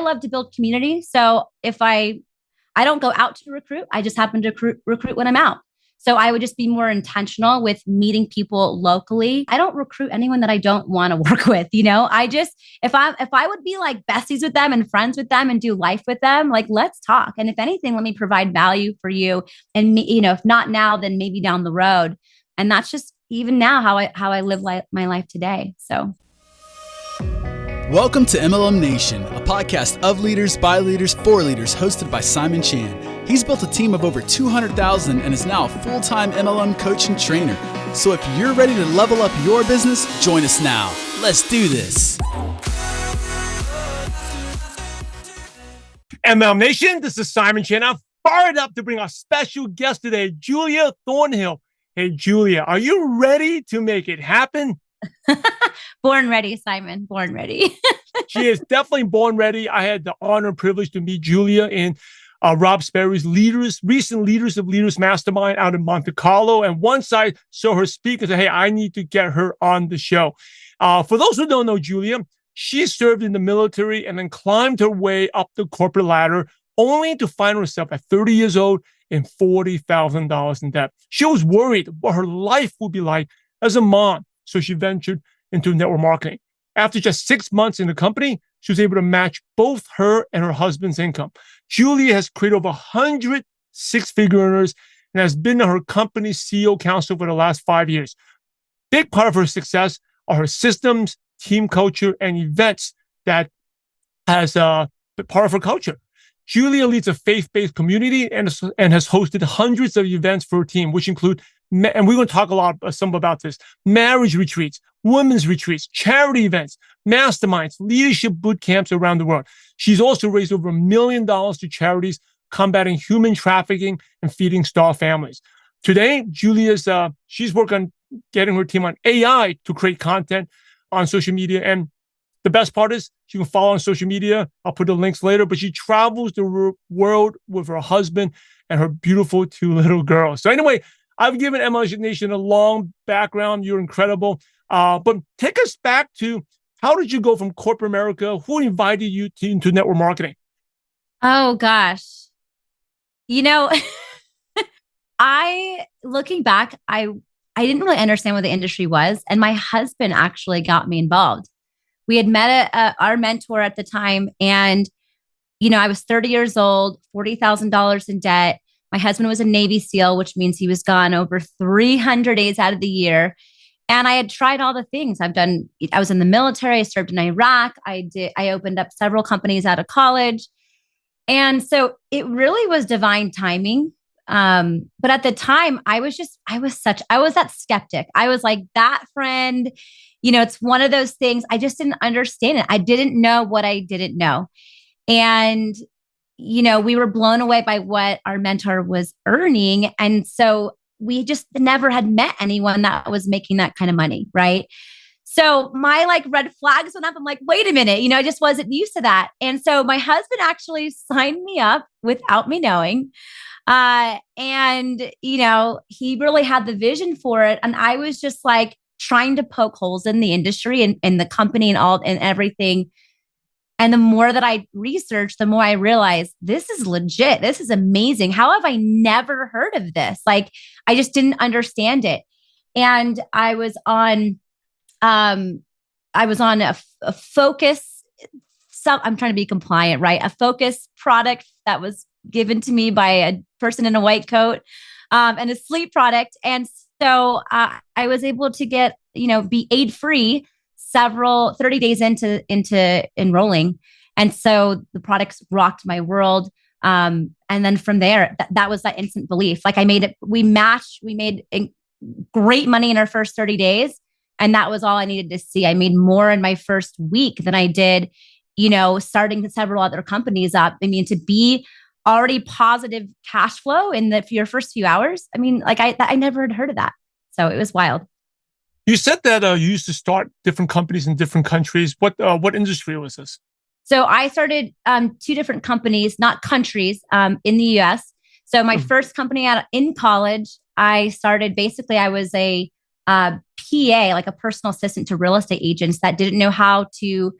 love to build community. So if I don't go out to recruit, I just happen to recruit when I'm out. So I would just be more intentional with meeting people locally. I don't recruit anyone that I don't want to work with. I just, if I would be like besties with them and friends with them and do life with them, like, let's talk. And if anything, let me provide value for you. And me, if not now, then maybe down the road. And that's just even now how I live my life today. So. Welcome to MLM Nation, a podcast of leaders, by leaders, for leaders, hosted by Simon Chan. He's built a team of over 200,000 and is now a full-time MLM coach and trainer. So if you're ready to level up your business, join us now. Let's do this. MLM Nation, this is Simon Chan. I'm fired up to bring our special guest today, Julia Thornhill. Hey, Julia, are you ready to make it happen? Born ready, Simon. Born ready. She is definitely born ready. I had the honor and privilege to meet Julia in Rob Sperry's recent Leaders of Leaders Mastermind out in Monte Carlo. And once I saw her speak, I said, hey, I need to get her on the show. For those who don't know Julia, she served in the military and then climbed her way up the corporate ladder, only to find herself at 30 years old in $40,000 in debt. She was worried what her life would be like as a mom. So she ventured into network marketing. After just 6 months in the company, she was able to match both her and her husband's income. Julia has created over 100 six-figure earners and has been her company's CEO council for the last 5 years. Big part of her success are her systems, team culture, and events that has been part of her culture. Julia leads a faith-based community and has hosted hundreds of events for her team, which include, and we're going to talk some about this, marriage retreats, women's retreats, charity events, masterminds, leadership boot camps around the world. She's also raised over $1 million to charities combating human trafficking and feeding starved families. Today, she's working on getting her team on AI to create content on social media. And the best part is she can follow on social media. I'll put the links later, but she travels the world with her husband and her beautiful 2 little girls. So anyway, I've given MLM Nation a long background. You're incredible. But take us back to, how did you go from corporate America? Who invited you into network marketing? Oh, gosh. Looking back, I didn't really understand what the industry was. And my husband actually got me involved. We had met our mentor at the time. And, I was 30 years old, $40,000 in debt. My husband was a Navy SEAL, which means he was gone over 300 days out of the year. And I had tried all the things I was in the military. I served in Iraq. I opened up several companies out of college. And so it really was divine timing. But at the time I was that skeptic. I was like that friend, it's one of those things. I just didn't understand it. I didn't know what I didn't know. And, we were blown away by what our mentor was earning. And so we just never had met anyone that was making that kind of money. Right. So my red flags went up. I'm like, wait a minute, I just wasn't used to that. And so my husband actually signed me up without me knowing. And he really had the vision for it. And I was just trying to poke holes in the industry and the company and everything. And the more that I researched, the more I realized this is legit. This is amazing. How have I never heard of this? I just didn't understand it. And I was on a focus. I'm trying to be compliant, right? A focus product that was given to me by a person in a white coat, and a sleep product. And so I was able to get, be aid free 30 days into enrolling. And so the products rocked my world. And then from there, that was that instant belief. We made great money in our first 30 days. And that was all I needed to see. I made more in my first week than I did, starting several other companies up. To be already positive cash flow in your first few hours. I never had heard of that. So it was wild. You said that you used to start different companies in different countries. What industry was this? So I started 2 different companies, not countries, in the US. So my first company in college, I started, basically I was a PA, like a personal assistant to real estate agents that didn't know how to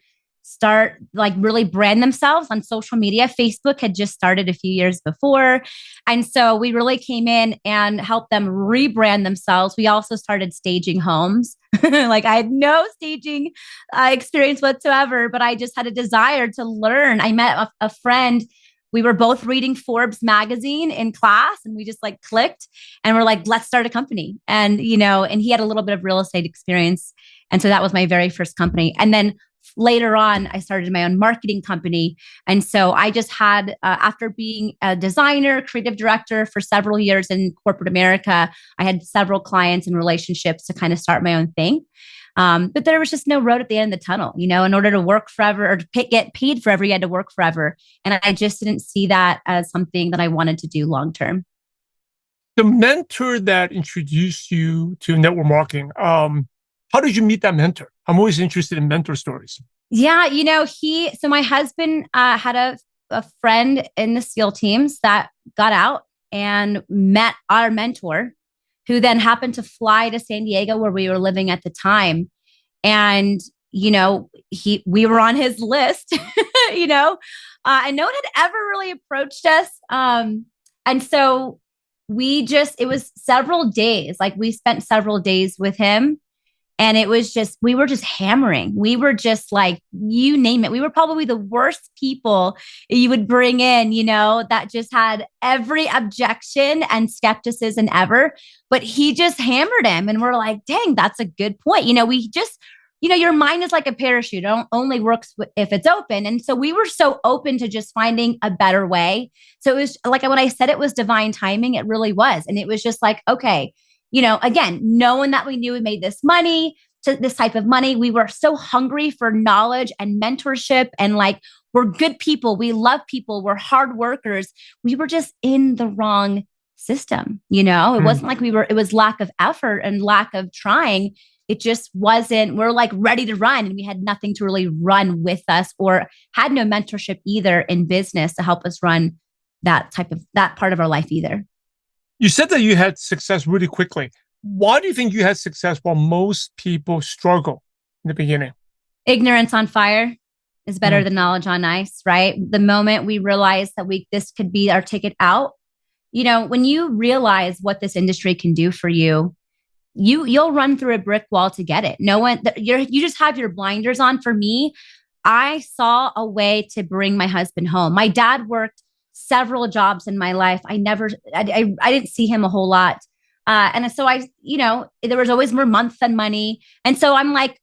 start like really brand themselves on social media. Facebook had just started a few years before. And so we really came in and helped them rebrand themselves. We also started staging homes. Like I had no staging experience whatsoever, but I just had a desire to learn. I met a friend. We were both reading Forbes magazine in class and we just like clicked and we're like, let's start a company. And, and he had a little bit of real estate experience. And so that was my very first company. And then later on, I started my own marketing company. And so I just had, after being a designer, creative director for several years in corporate America, I had several clients and relationships to kind of start my own thing. But there was just no road at the end of the tunnel, in order to work forever or to get paid forever, you had to work forever. And I just didn't see that as something that I wanted to do long-term. The mentor that introduced you to network marketing, how did you meet that mentor? I'm always interested in mentor stories. Yeah, so my husband had a friend in the SEAL teams that got out and met our mentor, who then happened to fly to San Diego where we were living at the time. And, we were on his list, and no one had ever really approached us. And so it was several days, like we spent several days with him. And it was we were just hammering. We were just like, you name it. We were probably the worst people you would bring in, that just had every objection and skepticism ever. But he just hammered him. And we're like, dang, that's a good point. We just, your mind is like a parachute. It only works if it's open. And so we were so open to just finding a better way. So it was like, when I said it was divine timing, it really was. And it was just like, okay, again, knowing that we knew we made this money, to this type of money, we were so hungry for knowledge and mentorship and like, we're good people. We love people. We're hard workers. We were just in the wrong system. It wasn't like it was lack of effort and lack of trying. It just wasn't, we're like ready to run and we had nothing to really run with us or had no mentorship either in business to help us run that part of our life either. You said that you had success really quickly. Why do you think you had success while most people struggle in the beginning? Ignorance on fire is better than knowledge on ice, right? The moment we realize that this could be our ticket out, when you realize what this industry can do for you, you'll run through a brick wall to get it. You just have your blinders on. For me, I saw a way to bring my husband home. My dad worked several jobs in my life. I didn't see him a whole lot. And so there was always more month than money. And so I'm like,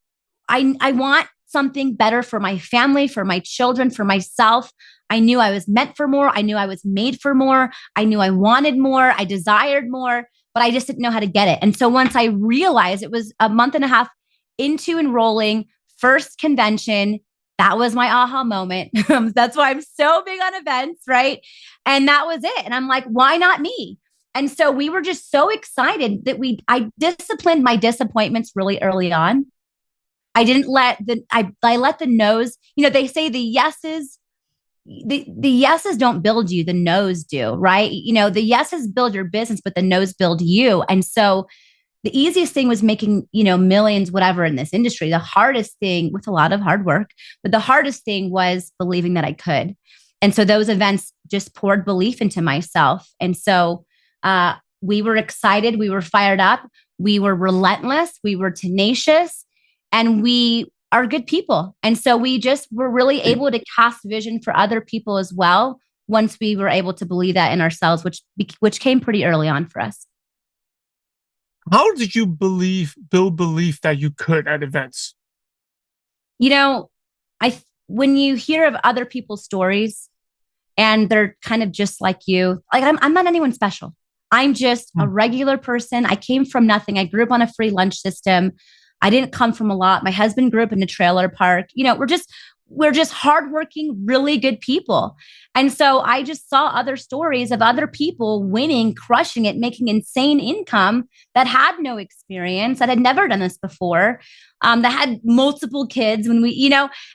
I want something better for my family, for my children, for myself. I knew I was meant for more. I knew I was made for more. I knew I wanted more. I desired more, but I just didn't know how to get it. And so once I realized, it was a month and a half into enrolling, first convention, that was my aha moment. That's why I'm so big on events, right? And that was it. And I'm like, why not me? And so we were just so excited that I disciplined my disappointments really early on. I didn't I let the no's, they say the yeses don't build you, the no's do, right? The yeses build your business, but the no's build you. And so the easiest thing was making, millions, whatever in this industry. The hardest thing, with a lot of hard work, but the hardest thing was believing that I could. And so those events just poured belief into myself. And so we were excited. We were fired up. We were relentless. We were tenacious, and we are good people. And so we just were really able to cast vision for other people as well. Once we were able to believe that in ourselves, which came pretty early on for us. How did you build belief that you could at events? When you hear of other people's stories and they're kind of just like you, like I'm not anyone special. I'm just a regular person. I came from nothing. I grew up on a free lunch system. I didn't come from a lot. My husband grew up in a trailer park. We're just hardworking, really good people. And so I just saw other stories of other people winning, crushing it, making insane income that had no experience, that had never done this before, that had multiple kids when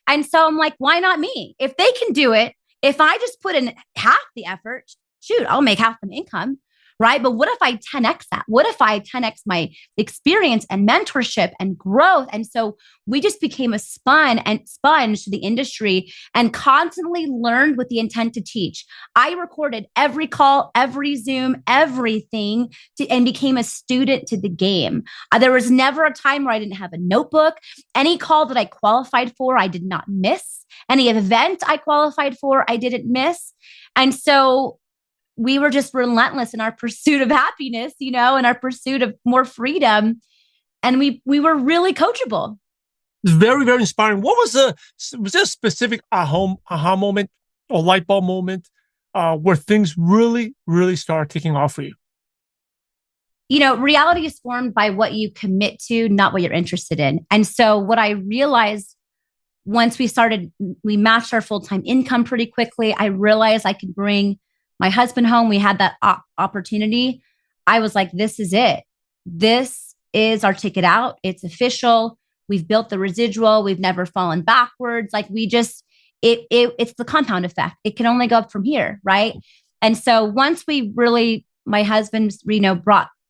and so I'm like, why not me? If they can do it, if I just put in half the effort, shoot, I'll make half the income. right? But what if I 10x that? What if I 10x my experience and mentorship and growth? And so we just became a sponge to the industry and constantly learned with the intent to teach. I recorded every call, every Zoom, everything, and became a student to the game. There was never a time where I didn't have a notebook. Any call that I qualified for, I did not miss. Any event I qualified for, I didn't miss. And so we were just relentless in our pursuit of happiness, and our pursuit of more freedom. And we were really coachable. It's very, very inspiring. Was there a specific aha moment or light bulb moment where things really, really started taking off for you? Reality is formed by what you commit to, not what you're interested in. And so what I realized once we matched our full-time income pretty quickly, I realized I could bring my husband home. We had that opportunity. I was like, this is it. This is our ticket out. It's official. We've built the residual. We've never fallen backwards. Like it's the compound effect. It can only go up from here. Right. And so once my husband,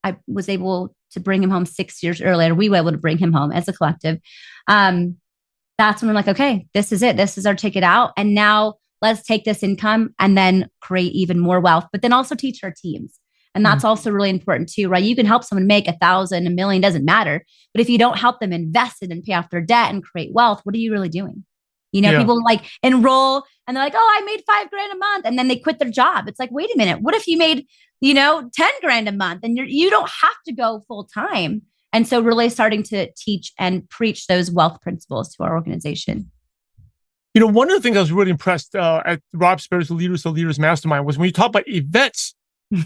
I was able to bring him home 6 years earlier. We were able to bring him home as a collective. That's when we're like, okay, this is it. This is our ticket out. And now let's take this income and then create even more wealth, but then also teach our teams. And that's also really important too, right? You can help someone make 1,000, $1 million, doesn't matter. But if you don't help them invest it and pay off their debt and create wealth, what are you really doing? People like enroll and they're like, oh, I made $5,000 a month. And then they quit their job. It's like, wait a minute. What if you made, $10,000 a month and you don't have to go full time. And so really starting to teach and preach those wealth principles to our organization. One of the things I was really impressed at Rob Sperry's Leaders of Leaders Mastermind was when you talk about events.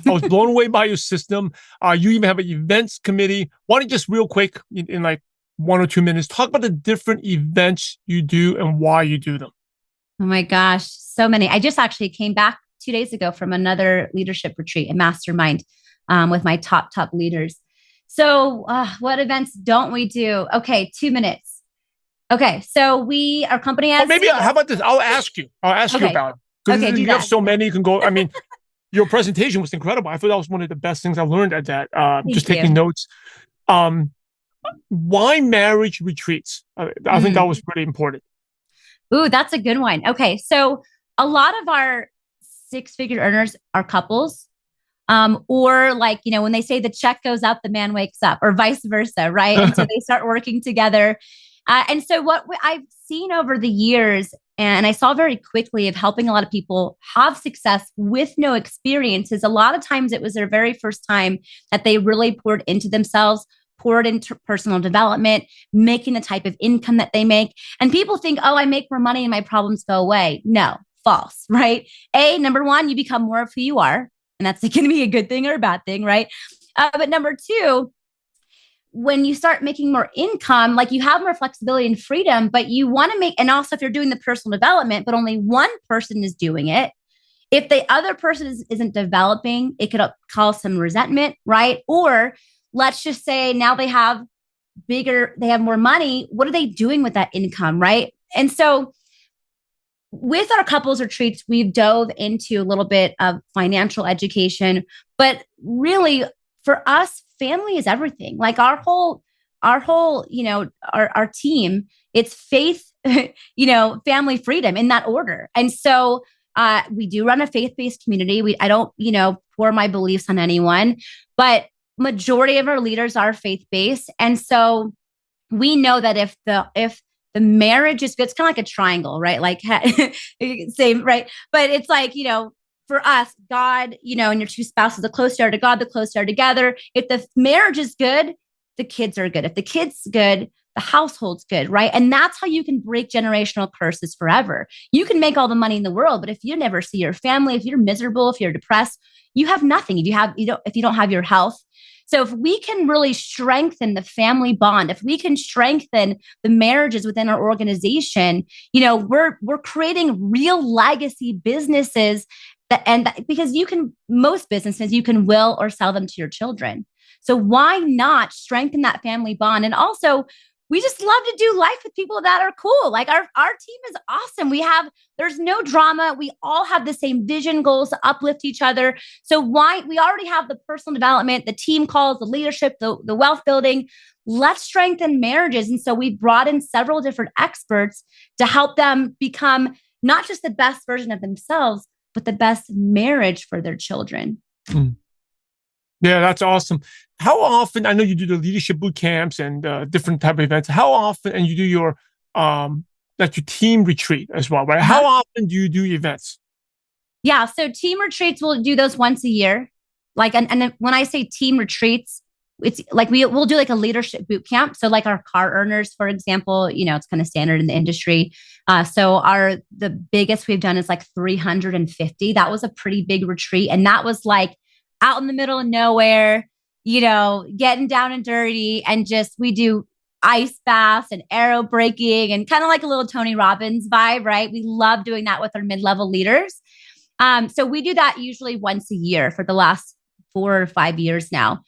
I was blown away by your system. You even have an events committee. Why don't you just real quick, in like 1 or 2 minutes, talk about the different events you do and why you do them? Oh my gosh, so many. I just actually came back 2 days ago from another leadership retreat, a mastermind with my top leaders. So what events don't we do? Okay, 2 minutes. Okay, so our company has... how about this? I'll ask you about it. Because you have so many, you can go... I mean, your presentation was incredible. I thought that was one of the best things I learned at that. Just taking notes. Why marriage retreats? I think that was pretty important. Ooh, that's a good one. Okay, so a lot of our 6-figure earners are couples. Or when they say the check goes up, the man wakes up, or vice versa, right? And so they start working together. And so what I've seen over the years, and I saw very quickly of helping a lot of people have success with no experience, is a lot of times it was their very first time that they really poured into themselves, poured into personal development, making the type of income that they make. And people think, oh, I make more money and my problems go away. No, false, right? Number one, you become more of who you are. And that's going to be a good thing or a bad thing, right? But number two, when you start making more income, you have more flexibility and freedom, but you want to make, and also if you're doing the personal development, but only one person is doing it, if the other person isn't developing, it could cause some resentment, right? Or let's just say now they have more money. What are they doing with that income, right? And so with our couples retreats, we've dove into a little bit of financial education, but really for us, family is everything. Like our whole, our team, it's faith, family, freedom in that order. And so we do run a faith-based community. I don't, pour my beliefs on anyone, but majority of our leaders are faith-based. And so we know that if the marriage is good, it's kind of like a triangle, right? Same, right? But it's for us, God, and your two spouses, the closer you are to God, the closer you are together. If the marriage is good, the kids are good. If the kids good, the household's good, right? And that's how you can break generational curses forever. You can make all the money in the world, but if you never see your family, if you're miserable, if you're depressed, you have nothing. If you don't have your health. So if we can really strengthen the family bond, if we can strengthen the marriages within our organization, we're creating real legacy businesses because most businesses, you can will or sell them to your children. So why not strengthen that family bond? And also we just love to do life with people that are cool. Like our team is awesome. There's no drama. We all have the same vision, goals to uplift each other. So why we already have the personal development, the team calls, the leadership, the wealth building. Let's strengthen marriages. And so we brought in several different experts to help them become not just the best version of themselves, but the best marriage for their children. Mm. Yeah, that's awesome. How often, I know you do the leadership boot camps and different type of events. How often, and you do your team retreat as well, right? How often do you do events? Yeah, so team retreats, we'll do those once a year. Like, and when I say team retreats, it's like we'll do like a leadership boot camp. So like our car earners, for example, it's kind of standard in the industry. So the biggest we've done is like 350. That was a pretty big retreat. And that was like out in the middle of nowhere, getting down and dirty, and we do ice baths and aero braking and kind of like a little Tony Robbins vibe, right? We love doing that with our mid-level leaders. So we do that usually once a year for the last 4 or 5 years now.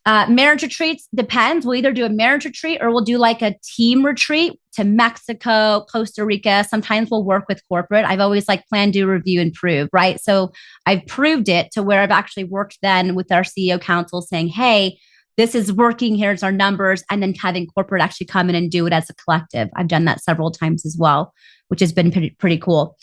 Marriage retreats depends. We'll either do a marriage retreat or we'll do like a team retreat to Mexico, Costa Rica. Sometimes we'll work with corporate. I've always like plan, do, review, and prove, right? So I've proved it to where I've actually worked then with our CEO council saying, hey, this is working. Here's our numbers. And then having corporate actually come in and do it as a collective. I've done that several times as well, which has been pretty cool.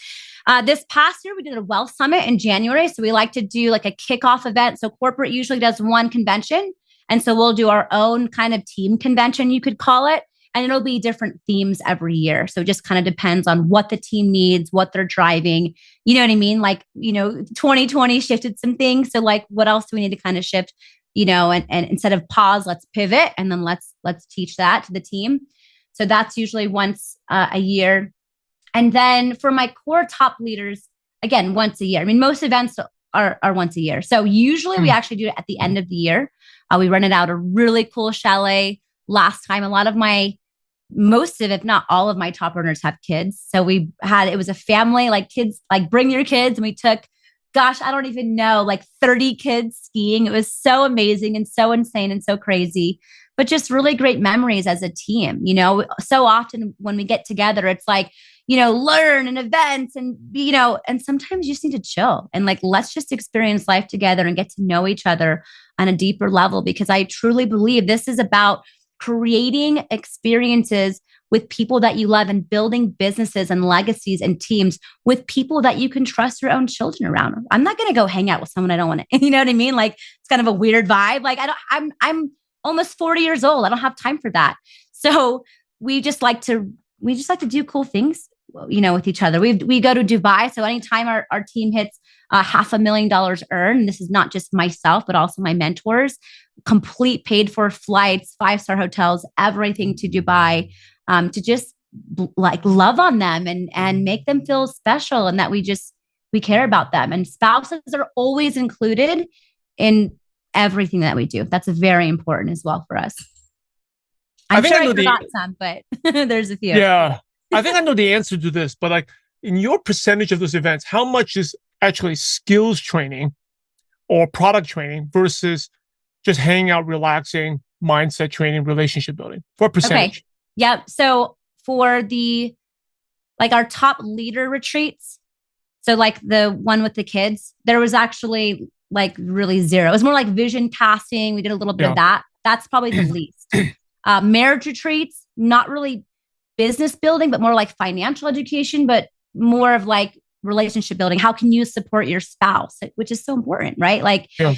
This past year, we did a wealth summit in January. So we like to do like a kickoff event. So corporate usually does one convention. And so we'll do our own kind of team convention, you could call it. And it'll be different themes every year. So it just kind of depends on what the team needs, what they're driving. You know what I mean? Like, 2020 shifted some things. So like, what else do we need to kind of shift? And instead of pause, let's pivot. And then let's teach that to the team. So that's usually once a year. And then for my core top leaders, again, once a year. I mean, most events are once a year. So usually we actually do it at the end of the year. We rented out a really cool chalet last time. Most of, if not all of my top earners have kids. So it was a family, like kids, like bring your kids. And we took, gosh, I don't even know, like 30 kids skiing. It was so amazing and so insane and so crazy, but just really great memories as a team. So often when we get together, it's like, learn and events and, and sometimes you just need to chill and like, let's just experience life together and get to know each other on a deeper level, because I truly believe this is about creating experiences with people that you love and building businesses and legacies and teams with people that you can trust your own children around. I'm not going to go hang out with someone I don't want to, you know what I mean? Like it's kind of a weird vibe. Like I'm almost 40 years old. I don't have time for that. So we just like to do cool things, with each other. We go to Dubai. So anytime our team hits $500,000 earned, this is not just myself, but also my mentors, complete paid for flights, 5-star hotels, everything to Dubai, to just like love on them and make them feel special and that we care about them. And spouses are always included in everything that we do. That's very important as well for us. I'm sure I forgot some, but there's a few. Yeah. I think I know the answer to this, but like in your percentage of those events, how much is actually skills training or product training versus just hanging out, relaxing, mindset training, relationship building? For percentage? Okay. Yep. So for our top leader retreats, so like the one with the kids, there was actually like really zero. It was more like vision casting. We did a little bit of that. That's probably the least. Marriage retreats, not really business building, but more like financial education, but more of like relationship building. How can you support your spouse, which is so important, right? Like, so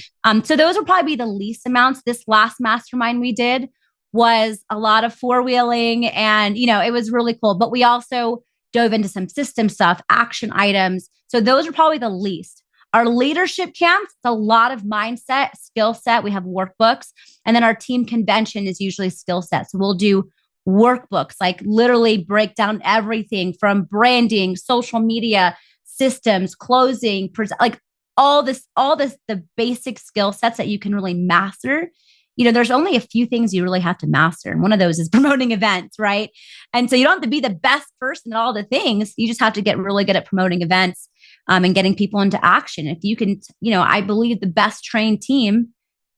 those would probably be the least amounts. This last mastermind we did was a lot of four-wheeling and, it was really cool, but we also dove into some system stuff, action items. So those are probably the least. Our leadership camps, it's a lot of mindset, skill set. We have workbooks. And then our team convention is usually skill set. So we'll do workbooks, like literally break down everything from branding, social media, systems, closing, like all this, the basic skill sets that you can really master. There's only a few things you really have to master. And one of those is promoting events, right? And so you don't have to be the best person at all the things. You just have to get really good at promoting events and getting people into action. If you can, I believe the best trained team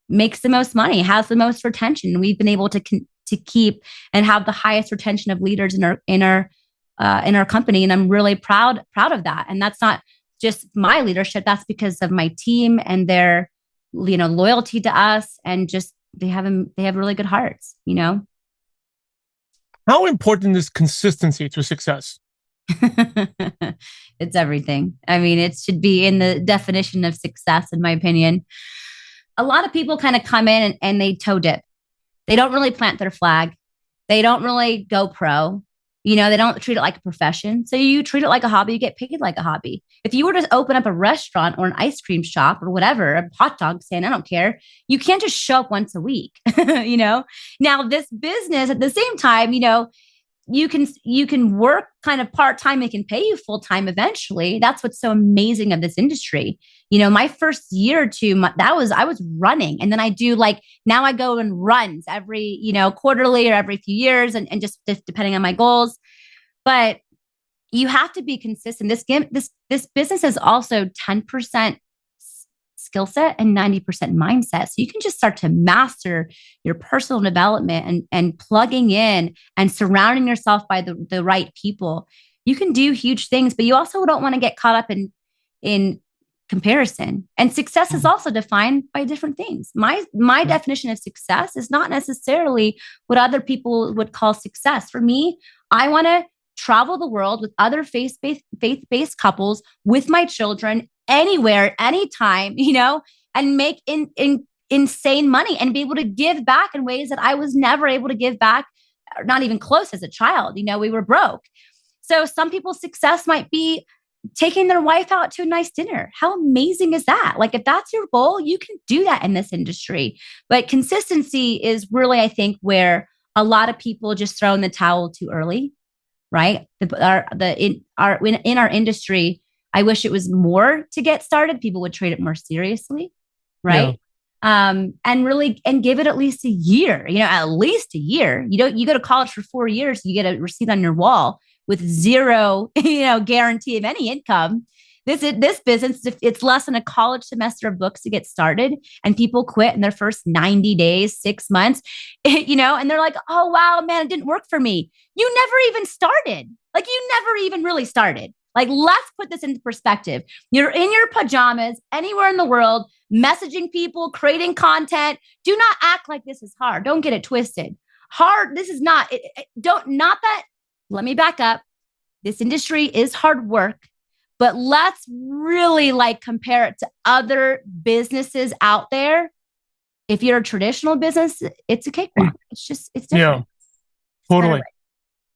makes the most money, has the most retention. And we've been able to to keep and have the highest retention of leaders in our company. And I'm really proud of that. And that's not just my leadership. That's because of my team and their, loyalty to us, and just they have really good hearts, How important is consistency to success? It's everything. I mean, it should be in the definition of success, in my opinion. A lot of people kind of come in and they toe dip. They don't really plant their flag. They don't really go pro. They don't treat it like a profession. So you treat it like a hobby, you get paid like a hobby. If you were to open up a restaurant or an ice cream shop or whatever, a hot dog stand, I don't care. You can't just show up once a week, Now this business at the same time, you can work kind of part-time. It can pay you full-time eventually. That's what's so amazing of this industry. My first year or two, I was running. And then now I go and runs every, quarterly or every few years and just depending on my goals. But you have to be consistent. This business is also 10% skill set and 90% mindset. So you can just start to master your personal development and plugging in and surrounding yourself by the right people. You can do huge things, but you also don't want to get caught up in comparison. And success is also defined by different things. My definition of success is not necessarily what other people would call success. For me, I want to travel the world with other faith-based couples, with my children, anywhere, anytime, and make insane money and be able to give back in ways that I was never able to give back, or not even close as a child. We were broke. So some people's success might be taking their wife out to a nice dinner. How amazing is that? Like, if that's your goal, you can do that in this industry. But consistency is really, I think, where a lot of people just throw in the towel too early, right? In our industry, I wish it was more to get started. People would treat it more seriously, right? Yeah. And give it at least a year. At least a year. You go to college for 4 years, you get a receipt on your wall with zero, guarantee of any income. This business, it's less than a college semester of books to get started, and people quit in their first 90 days, 6 months, and they're like, oh, wow, man, it didn't work for me. You never even started. You never even really started. Let's put this into perspective. You're in your pajamas anywhere in the world, messaging people, creating content. Do not act like this is hard. Don't get it twisted. Hard. This is not, let me back up. This industry is hard work, but let's really compare it to other businesses out there. If you're a traditional business, it's a cakewalk. It's different. Yeah, totally.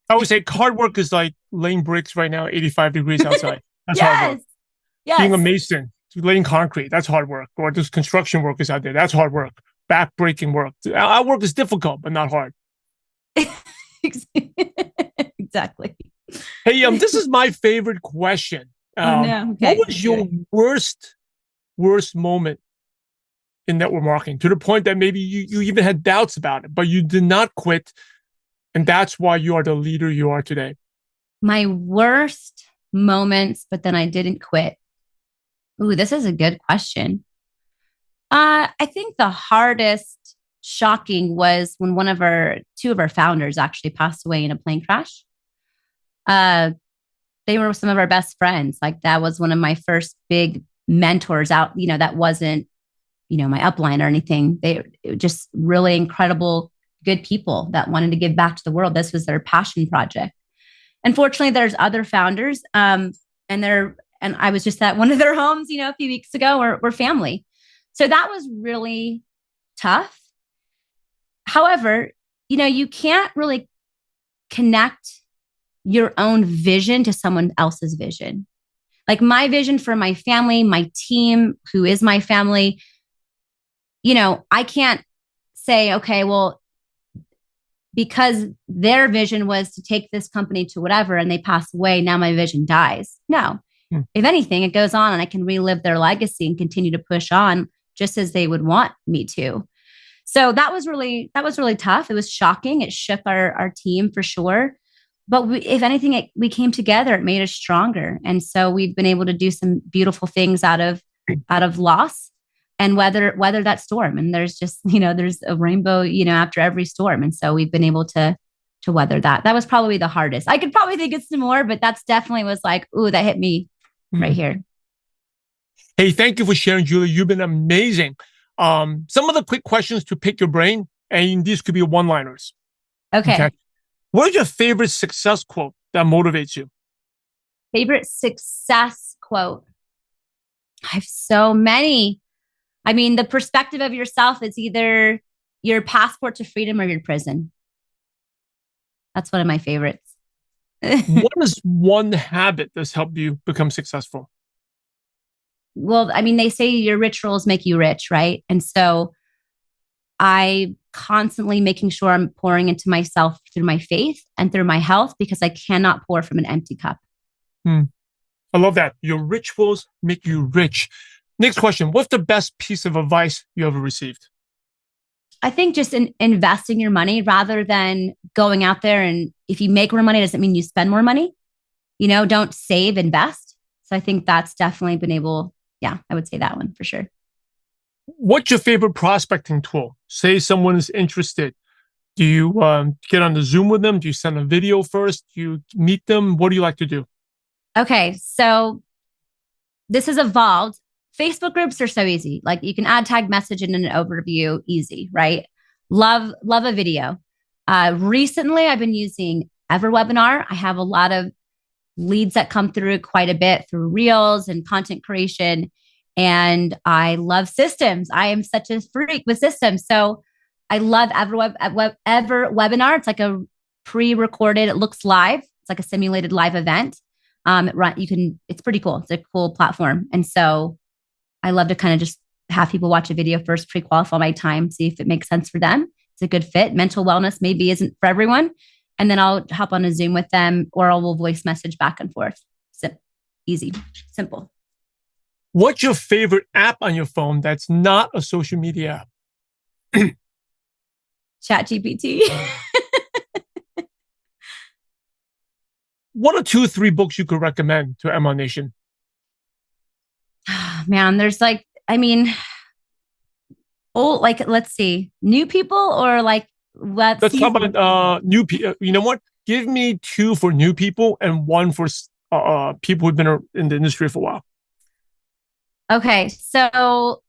I would say hard work is like laying bricks right now, 85 degrees outside. That's hard work. Yes. Being a mason, laying concrete, that's hard work. Or there's construction workers out there, that's hard work. Back-breaking work. Our work is difficult, but not hard. Exactly. Hey, this is my favorite question. Okay. What was your worst moment in network marketing, to the point that maybe you even had doubts about it, but you did not quit, and that's why you are the leader you are today? My worst moments, but then I didn't quit. Ooh, this is a good question. I think the hardest, shocking was when two of our founders actually passed away in a plane crash. They were some of our best friends. That was one of my first big mentors out, that wasn't, my upline or anything. They were just really incredible, good people that wanted to give back to the world. This was their passion project. Unfortunately, there's other founders, and I was just at one of their homes, a few weeks ago. We're family. So that was really tough. However, you can't really connect your own vision to someone else's vision. My vision for my family, my team, who is my family, I can't say, okay, well, because their vision was to take this company to whatever and they pass away, now my vision dies. No. If anything, it goes on and I can relive their legacy and continue to push on just as they would want me to. So that was really tough. It was shocking. It shook our team for sure. But if anything, we came together. It made us stronger. And so we've been able to do some beautiful things out of loss. and weather that storm. And there's just, there's a rainbow, after every storm. And so we've been able to weather that. That was probably the hardest. I could probably think of some more, but that's definitely was like, ooh, that hit me right here. Hey, thank you for sharing, Julia. You've been amazing. Some of the quick questions to pick your brain, and these could be one-liners. Okay. What is your favorite success quote that motivates you? Favorite success quote? I have so many. I mean, the perspective of yourself is either your passport to freedom or your prison. That's one of my favorites. What is one habit that's helped you become successful? Well, I mean, they say your rituals make you rich, right? And so I constantly making sure I'm pouring into myself through my faith and through my health, because I cannot pour from an empty cup. I love that. Your rituals make you rich. Next question. What's the best piece of advice you ever received? I think just in investing your money rather than going out there. And if you make more money, doesn't mean you spend more money. Don't save, invest. So I think that's definitely been able. Yeah, I would say that one for sure. What's your favorite prospecting tool? Say someone is interested. Do you get on the Zoom with them? Do you send a video first? Do you meet them? What do you like to do? Okay, so this has evolved. Facebook groups are so easy. Like you can add tag message in an overview, easy, right? Love a video. Recently, I've been using EverWebinar. I have a lot of leads that come through quite a bit through Reels and content creation. And I love systems. I am such a freak with systems. So I love EverWebinar. It's like a pre-recorded, it looks live. It's like a simulated live event. It's pretty cool. It's a cool platform. And so I love to kind of just have people watch a video first, pre-qualify my time, see if it makes sense for them. It's a good fit. Mental wellness maybe isn't for everyone. And then I'll hop on a Zoom with them, or I'll voice message back and forth. Easy, simple. What's your favorite app on your phone that's not a social media app? ChatGPT. What are 2 or 3 books you could recommend to Emma Nation? Man, there's let's see, new people or let's talk about new people. You know what? Give me 2 for new people and 1 for people who've been in the industry for a while. Okay, so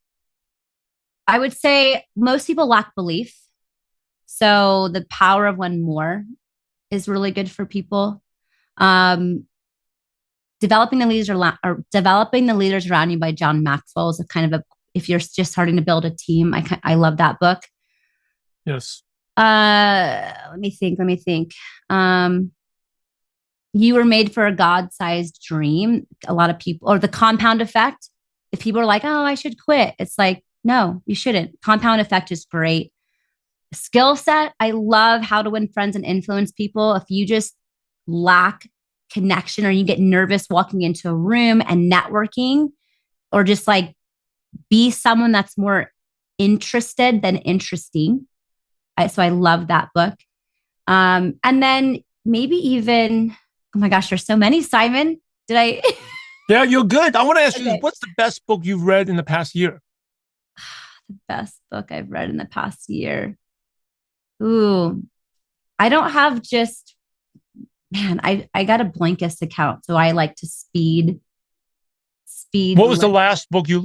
I would say most people lack belief. So the power of one more is really good for people. Developing the leaders around you by John Maxwell is if you're just starting to build a team, I love that book. Yes. Let me think. You Were Made for a God-Sized Dream. A lot of people, or The Compound Effect. If people are like, oh, I should quit. It's like, no, you shouldn't. Compound Effect is great. Skill set. I love How to Win Friends and Influence People. If you just lack connection or you get nervous walking into a room and networking, or just be someone that's more interested than interesting. So I love that book. And then maybe even, oh my gosh, there's so many, Simon. Did I? Yeah, you're good. I want to ask you, what's the best book you've read in the past year? The best book I've read in the past year. Ooh, I don't have just, man, I got a Blinkist account. So I like to speed. What was the last book you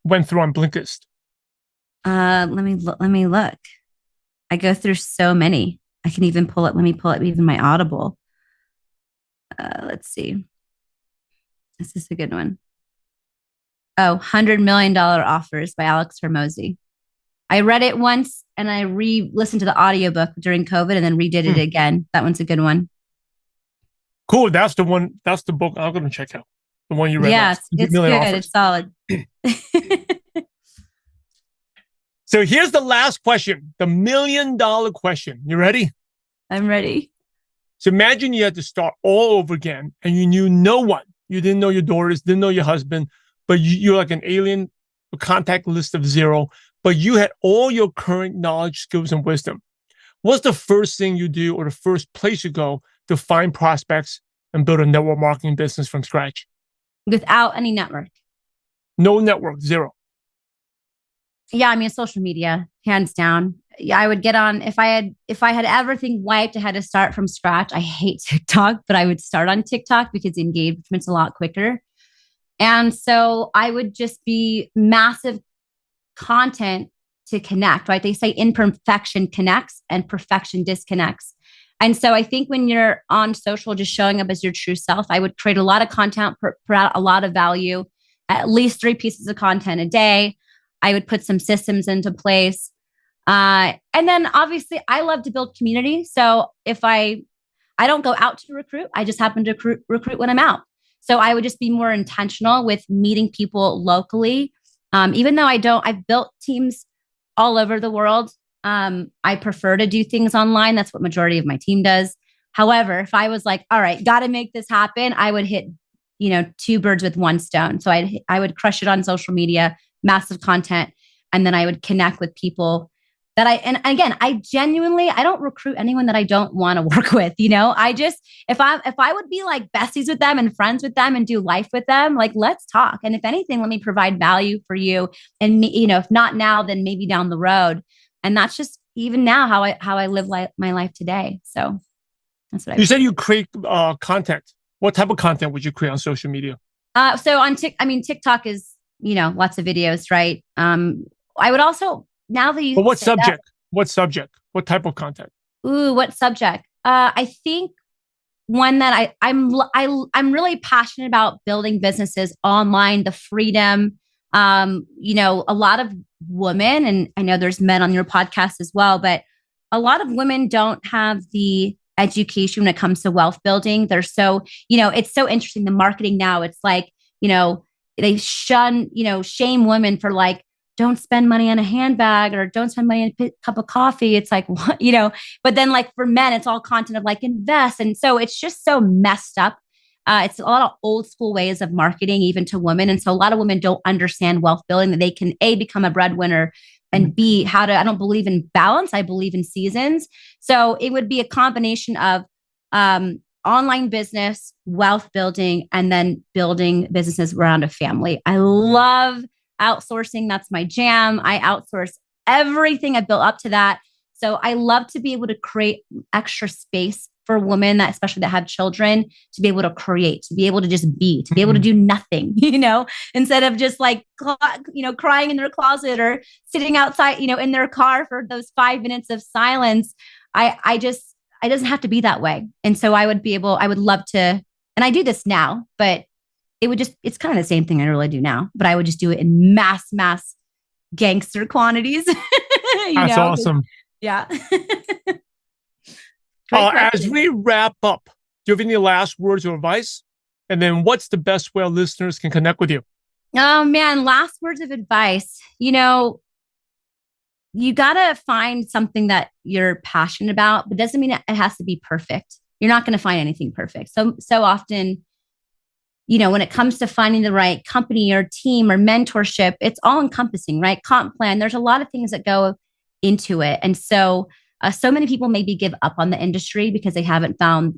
went through on Blinkist? Let me look. I go through so many. I can even pull it. Let me pull up even my Audible. Let's see. This is a good one. Oh, $100 Million Offers by Alex Hormozy. I read it once and I re-listened to the audiobook during COVID and then redid it again. That one's a good one. Cool. That's the one. That's the book I'm going to check out. The one you read. Yeah, it's good. Offers. It's solid. So here's the last question, the $1 million question. You ready? I'm ready. So imagine you had to start all over again and you knew no one. You didn't know your daughters, didn't know your husband, but you're like an alien, a contact list of 0, but you had all your current knowledge, skills, and wisdom. What's the first thing you do or the first place you go to find prospects and build a network marketing business from scratch? Without any network? No network, 0. Yeah, I mean, social media, hands down. Yeah, I would get on if I had everything wiped, I had to start from scratch. I hate TikTok, but I would start on TikTok because the engagement's a lot quicker. And so I would just be massive content to connect, right? They say imperfection connects and perfection disconnects. And so I think when you're on social, just showing up as your true self, I would create a lot of content, put out a lot of value, at least 3 pieces of content a day. I would put some systems into place. And then obviously I love to build community. So if I don't go out to recruit, I just happen to recruit when I'm out. So I would just be more intentional with meeting people locally. Even though I've built teams all over the world. I prefer to do things online. That's what majority of my team does. However, if I was like, all right, got to make this happen, I would hit, 2 birds with 1 stone. So I would crush it on social media, massive content, and then I would connect with people that and again, I don't recruit anyone that I don't want to work with. If I would be like besties with them and friends with them and do life with them, like let's talk. And if anything, let me provide value for you. And me, if not now, then maybe down the road. And that's just even now how I live my life today. So that's what you said you create content. What type of content would you create on social media? So on TikTok is, lots of videos, right? I would also now that you. But what subject? What subject? What type of content? Ooh, what subject? I think one that I'm really passionate about building businesses online, the freedom. A lot of women, and I know there's men on your podcast as well, but a lot of women don't have the education when it comes to wealth building. They're so, it's so interesting. The marketing now, it's like, they shame women for like, don't spend money on a handbag or don't spend money on a cup of coffee. It's like, what, but then like for men, it's all content of like invest. And so it's just so messed up. It's a lot of old school ways of marketing, even to women. And so a lot of women don't understand wealth building, that they can A, become a breadwinner, and B, I don't believe in balance. I believe in seasons. So it would be a combination of online business, wealth building, and then building businesses around a family. I love outsourcing. That's my jam. I outsource everything. I built up to that. So I love to be able to create extra space for women that, especially that have children, to be able to create, to be able to just be, to be able to do nothing, instead of just like, crying in their closet or sitting outside, in their car for those 5 minutes of silence. It doesn't have to be that way. And so I would love to, and I do this now, but it's kind of the same thing I really do now, but I would just do it in mass gangster quantities. That's awesome. Yeah. As we wrap up, do you have any last words or advice? And then what's the best way our listeners can connect with you? Oh man, last words of advice. You got to find something that you're passionate about, but doesn't mean it has to be perfect. You're not going to find anything perfect. So often, when it comes to finding the right company or team or mentorship, it's all encompassing, right? Comp plan. There's a lot of things that go into it. And so many people maybe give up on the industry because they haven't found,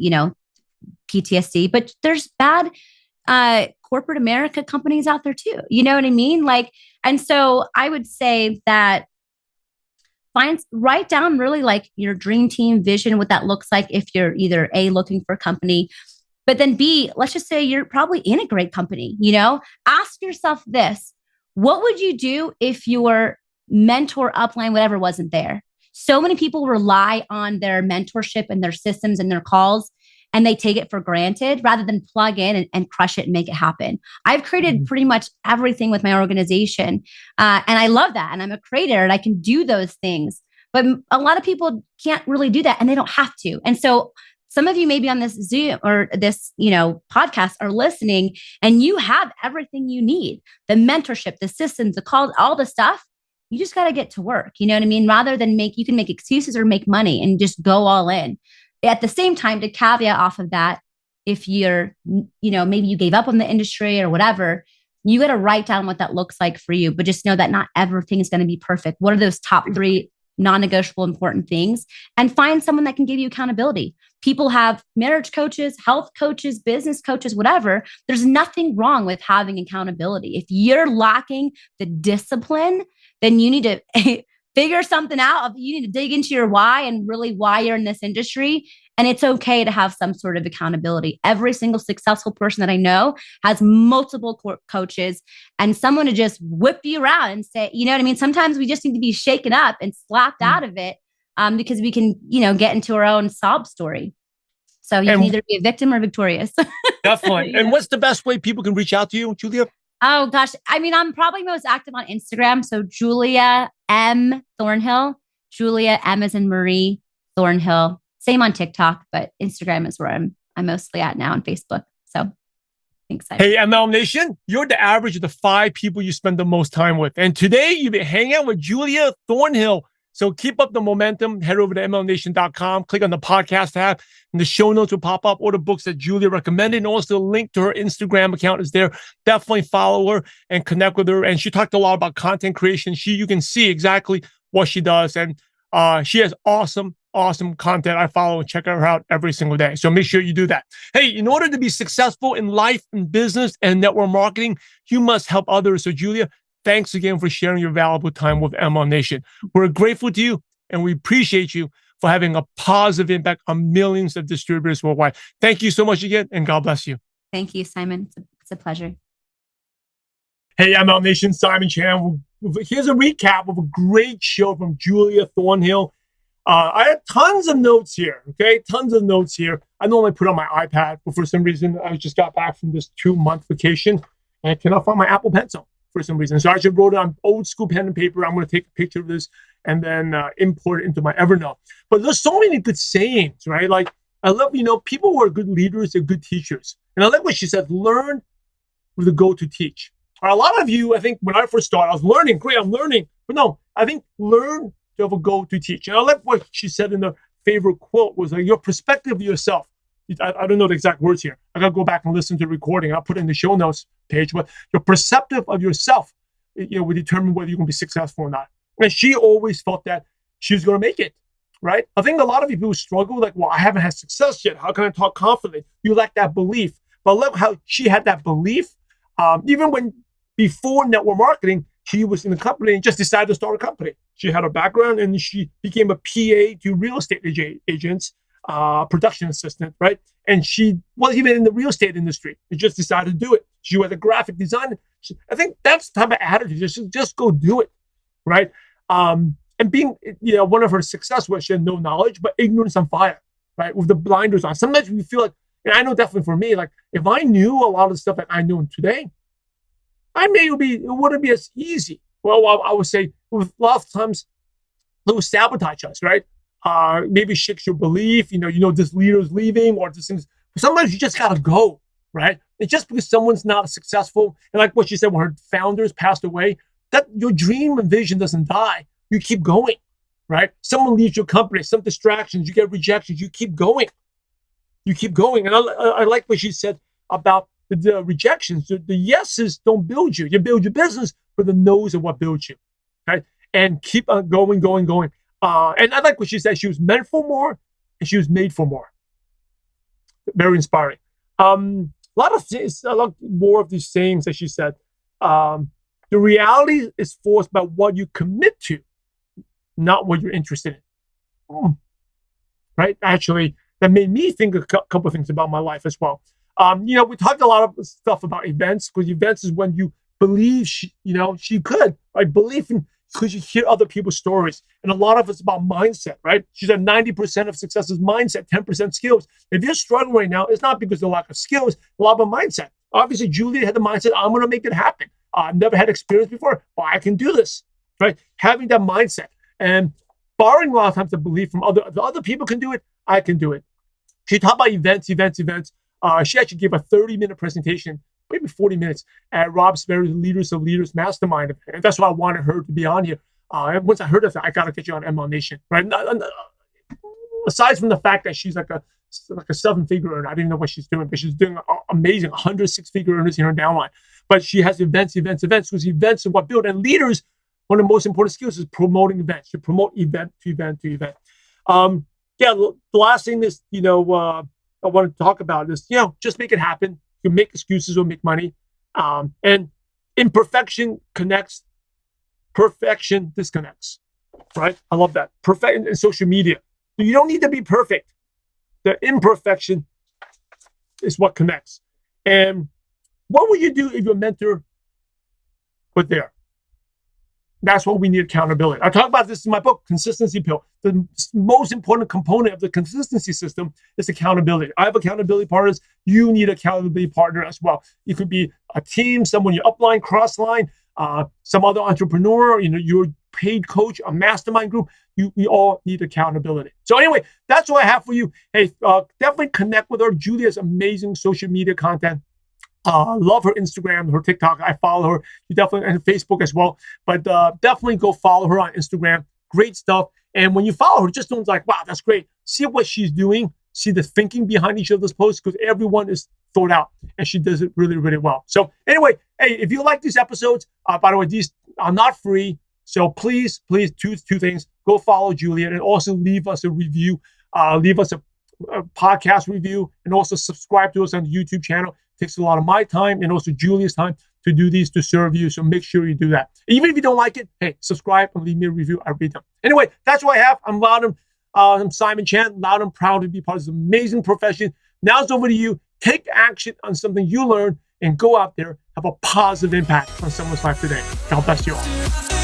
PTSD, but there's bad corporate America companies out there too. You know what I mean? And so I would say that write down really like your dream team vision, what that looks like if you're either A, looking for a company, but then B, let's just say you're probably in a great company, ask yourself this: what would you do if your mentor, upline, whatever wasn't there? So many people rely on their mentorship and their systems and their calls, and they take it for granted rather than plug in and crush it and make it happen. I've created pretty much everything with my organization. And I love that. And I'm a creator and I can do those things. But a lot of people can't really do that and they don't have to. And so some of you maybe on this Zoom or this, podcast are listening and you have everything you need: the mentorship, the systems, the calls, all the stuff. You just got to get to work. You know what I mean? Rather than you can make excuses or make money and just go all in. At the same time, to caveat off of that, if you're, maybe you gave up on the industry or whatever, you got to write down what that looks like for you. But just know that not everything is going to be perfect. What are those top 3 non-negotiable important things, and find someone that can give you accountability. People have marriage coaches, health coaches, business coaches, whatever. There's nothing wrong with having accountability. If you're lacking the discipline, then you need to figure something out. You need to dig into your why and really why you're in this industry. And it's okay to have some sort of accountability. Every single successful person that I know has multiple coaches and someone to just whip you around and say, you know what I mean? Sometimes we just need to be shaken up and slapped out of it because we can, get into our own sob story. So you can either be a victim or victorious. Definitely. And what's the best way people can reach out to you, Julia? Oh, gosh. I mean, I'm probably most active on Instagram. So Julia M. Thornhill. Julia M as in Marie Thornhill. Same on TikTok, but Instagram is where I'm mostly at now, on Facebook. So thanks. Hey, ML Nation, you're the average of the 5 people you spend the most time with. And today you've been hanging out with Julia Thornhill. So keep up the momentum. Head over to mlnation.com, click on the podcast tab, and the show notes will pop up, or the books that Julia recommended. And also a link to her Instagram account is there. Definitely follow her and connect with her. And she talked a lot about content creation. You can see exactly what she does. And she has awesome content. I follow and check her out every single day. So make sure you do that. Hey, in order to be successful in life and business and network marketing, you must help others. So Julia, thanks again for sharing your valuable time with ML Nation. We're grateful to you and we appreciate you for having a positive impact on millions of distributors worldwide. Thank you so much again, and God bless you. Thank you, Simon. It's a pleasure. Hey, ML Nation, Simon Chan. Here's a recap of a great show from Julia Thornhill. I have tons of notes here, okay? Tons of notes here. I normally put on my iPad, but for some reason, I just got back from this 2-month vacation, and I cannot find my Apple Pencil for some reason. So I just wrote it on old school pen and paper. I'm going to take a picture of this and then import it into my Evernote. But there's so many good sayings, right? Like, I love, people who are good leaders are good teachers. And I like what she said, learn with the goal to teach. A lot of you, I think when I first started, I was learning. Great, I'm learning. But no, I think learn to have a goal to teach. And I like what she said in the favorite quote was like, your perspective of yourself. I don't know the exact words here. I got to go back and listen to the recording. I'll put it in the show notes page. But your perspective of yourself, will determine whether you're going to be successful or not. And she always felt that she was going to make it, right? I think a lot of people struggle like, well, I haven't had success yet. How can I talk confidently? You lack that belief. But look how she had that belief. Even when before network marketing, she was in a company and just decided to start a company. She had a background and she became a PA to real estate agents, production assistant, right? And she wasn't even in the real estate industry. She just decided to do it. She was a graphic designer. I think that's the type of attitude. Just go do it, right? And being, one of her success was she had no knowledge, but ignorance on fire, right? With the blinders on. Sometimes we feel like, and I know definitely for me, like if I knew a lot of the stuff that I know today, it wouldn't be as easy. Well, I would say with a lot of times it will sabotage us, right? Maybe shakes your belief, this leader's leaving or this things. Sometimes you just gotta go, right? And just because someone's not successful, and like what she said when her founders passed away, that your dream and vision doesn't die. You keep going, right? Someone leaves your company, some distractions, you get rejections, you keep going. You keep going. And I like what she said about the rejections. The yeses don't build you. You build your business, but the no's are what builds you, right? And keep on going. And I like what she said. She was meant for more, and she was made for more. Very inspiring. A lot more of these sayings that she said. The reality is forced by what you commit to, not what you're interested in. Right? Actually, that made me think a couple of things about my life as well. We talked a lot of stuff about events, because events is when you believe she could, right? Belief in, because you hear other people's stories. And a lot of it's about mindset, right? She said 90% of success is mindset, 10% skills. If you're struggling right now, it's not because of the lack of skills, a lot of mindset. Obviously, Julia had the mindset, I'm going to make it happen. I've never had experience before, but I can do this, right? Having that mindset and borrowing a lot of times the belief from other people can do it, I can do it. She talked about events. She actually gave a 30-minute presentation, maybe 40 minutes, at Rob Sperry's Leaders of Leaders Mastermind. And that's why I wanted her to be on here. And once I heard of that, I got to get you on ML Nation, right? Aside from the fact that she's like a 7-figure earner, I didn't know what she's doing, but she's doing amazing, 100 6-figure earners here in downline. But she has events, because events are what build. And leaders one of the most important skills is promoting events. You promote event to event to event. The last thing is, I want to talk about is, just make it happen. You can make excuses or make money. And imperfection connects, perfection disconnects, right? I love that. Perfect in social media. You don't need to be perfect. The imperfection is what connects. And what would you do if your mentor was there? That's what we need, accountability. I talk about this in my book, Consistency Pill. The most important component of the consistency system is accountability. I have accountability partners. You need an accountability partner as well. It could be a team, someone you upline, crossline, some other entrepreneur, your paid coach, a mastermind group. We all need accountability. So anyway, that's what I have for you. Hey, definitely connect with her. Julia's amazing social media content. Love her Instagram, her TikTok. I follow her. You definitely, and Facebook as well. But definitely go follow her on Instagram. Great stuff. And when you follow her, just don't like, wow, that's great. See what she's doing. See the thinking behind each of those posts, because everyone is thought out and she does it really, really well. So anyway, hey, if you like these episodes, by the way, these are not free. So please, two things. Go follow Julia and also leave us a review. Leave us a podcast review, and also subscribe to us on the YouTube channel. It takes a lot of my time and also Julia's time to do these to serve you. So make sure you do that. Even if you don't like it, hey, subscribe and leave me a review. I read them. Anyway, that's what I have. I'm Simon Chan, loud and proud to be part of this amazing profession. Now it's over to you. Take action on something you learned and go out there, have a positive impact on someone's life today. God bless you all.